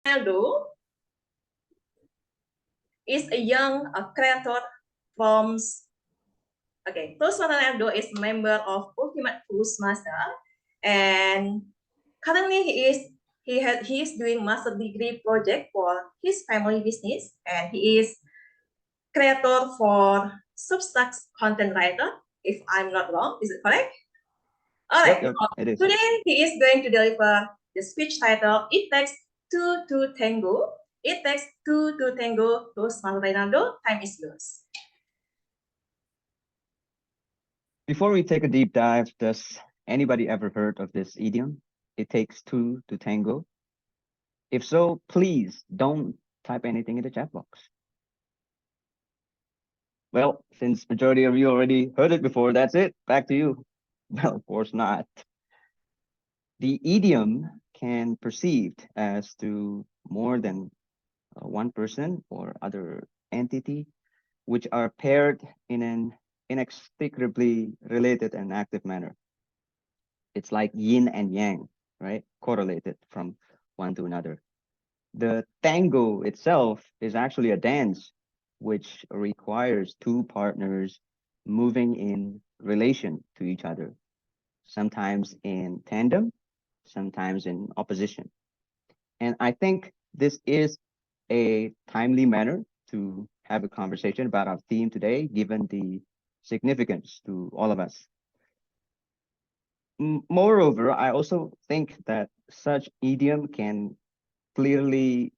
Reynaldo is a young creator from Toastmaster Reynaldo is a member of Ultimate Toastmaster, and currently he is doing master degree project for his family business, and he is creator for Substack content writer. If I'm not wrong, is it correct? All right. Yep, it is. Today he is going to deliver the speech title. It takes two to tango. It takes two to tango. Toastmaster Reynaldo, time is yours. Before we take a deep dive, does anybody ever heard of this idiom? It takes two to tango. If so, please don't type anything in the chat box. Well, since majority of you already heard it before, that's it. Back to you. Well, of course not. The idiom can perceived as to more than one person or other entity, which are paired in an inextricably related and active manner. It's like yin and yang, right? Correlated from one to another. The tango itself is actually a dance which requires two partners moving in relation to each other, sometimes in tandem, sometimes in opposition. And I think this is a timely manner to have a conversation about our theme today, given the significance to all of us. Moreover, I also think that such idiom can clearly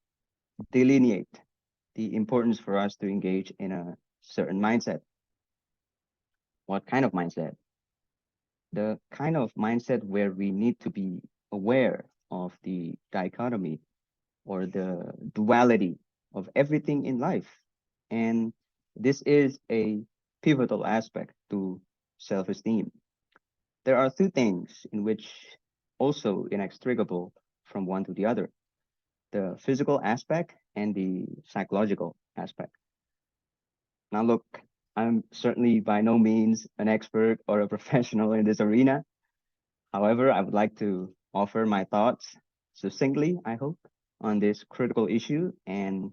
delineate the importance for us to engage in a certain mindset. What kind of mindset? The kind of mindset where we need to be aware of the dichotomy or the duality of everything in life. And this is a pivotal aspect to self-esteem. There are two things in which also inextricable from one to the other, the physical aspect and the psychological aspect. Now, look, I'm certainly by no means an expert or a professional in this arena. However, I would like to offer my thoughts succinctly, I hope, on this critical issue, and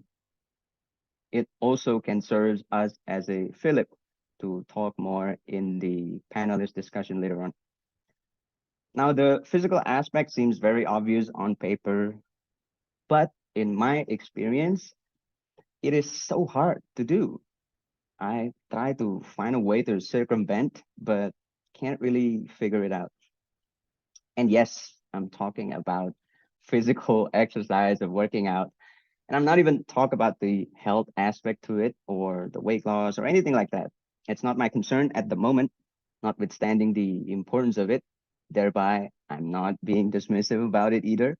it also can serve us as a fillip to talk more in the panelist discussion later on. Now, the physical aspect seems very obvious on paper, but in my experience, it is so hard to do. I try to find a way to circumvent, but can't really figure it out. And yes, I'm talking about physical exercise of working out. And I'm not even talk about the health aspect to it or the weight loss or anything like that. It's not my concern at the moment, notwithstanding the importance of it. Thereby, I'm not being dismissive about it either.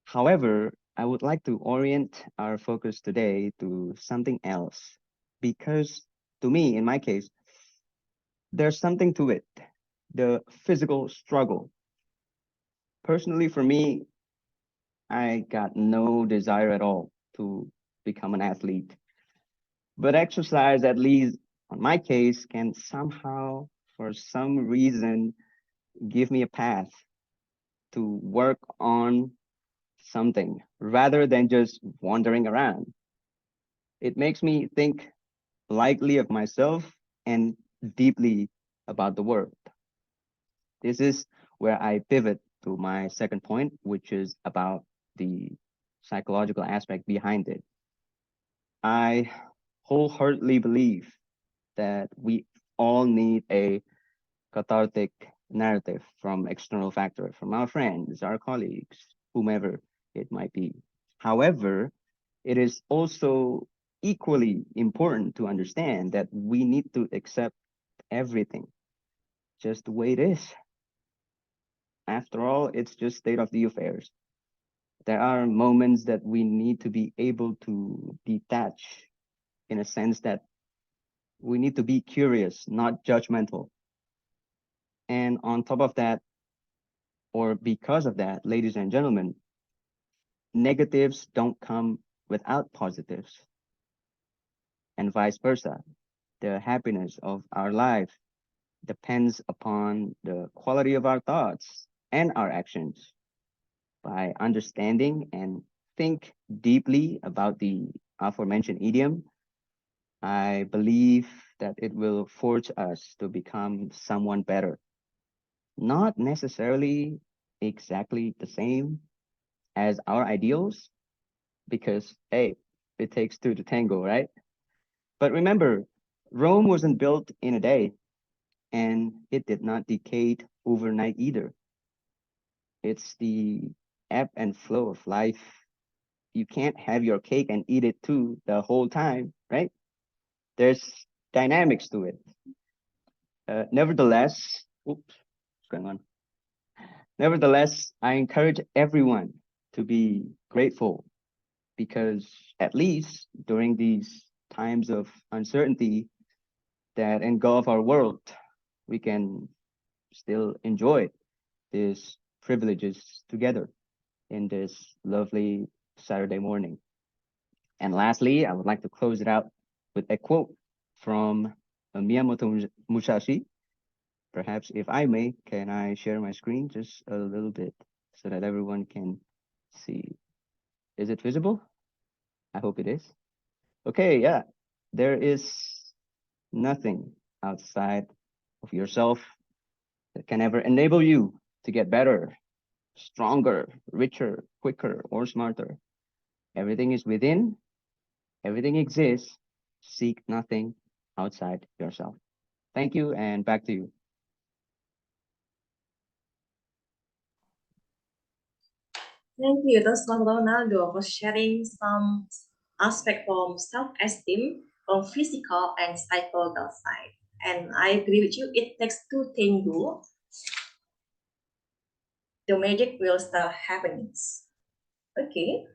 However, I would like to orient our focus today to something else because to me, in my case, there's something to it, the physical struggle. Personally, for me, I got no desire at all to become an athlete. But exercise, at least on my case, can somehow, for some reason, give me a path to work on something rather than just wandering around. It makes me think lightly of myself and deeply about the world. This is where I pivot to my second point, which is about the psychological aspect behind it. I wholeheartedly believe that we all need a cathartic narrative from external factors, from our friends, our colleagues, whomever it might be. However, it is also equally important to understand that we need to accept everything just the way it is. After all, it's just state of the affairs. There are moments that we need to be able to detach in a sense that we need to be curious, not judgmental. And on top of that, or because of that, ladies and gentlemen, negatives don't come without positives, and vice versa. The happiness of our life depends upon the quality of our thoughts and our actions. By understanding and think deeply about the aforementioned idiom, I believe that it will force us to become someone better. Not necessarily exactly the same as our ideals, because, hey, it takes two to tango, right? But remember, Rome wasn't built in a day, and it did not decay overnight either. It's the ebb and flow of life. You can't have your cake and eat it too the whole time, right? There's dynamics to it. Nevertheless, oops, what's going on? Nevertheless, I encourage everyone to be grateful because at least during these times of uncertainty that engulf our world, we can still enjoy these privileges together in this lovely Saturday morning. And lastly, I would like to close it out with a quote from Miyamoto Musashi. Perhaps, if I may, can I share my screen just a little bit so that everyone can see? Is it visible? I hope it is. Okay, yeah. There is nothing outside of yourself that can ever enable you to get better, stronger, richer, quicker, or smarter. Everything is within, everything exists. Seek nothing outside yourself. Thank you, and back to you. Thank you, that's Ronaldo, for sharing some aspect from self-esteem, from physical and psychological side. And I agree with you, it takes two tango, the magic will start happening. Okay.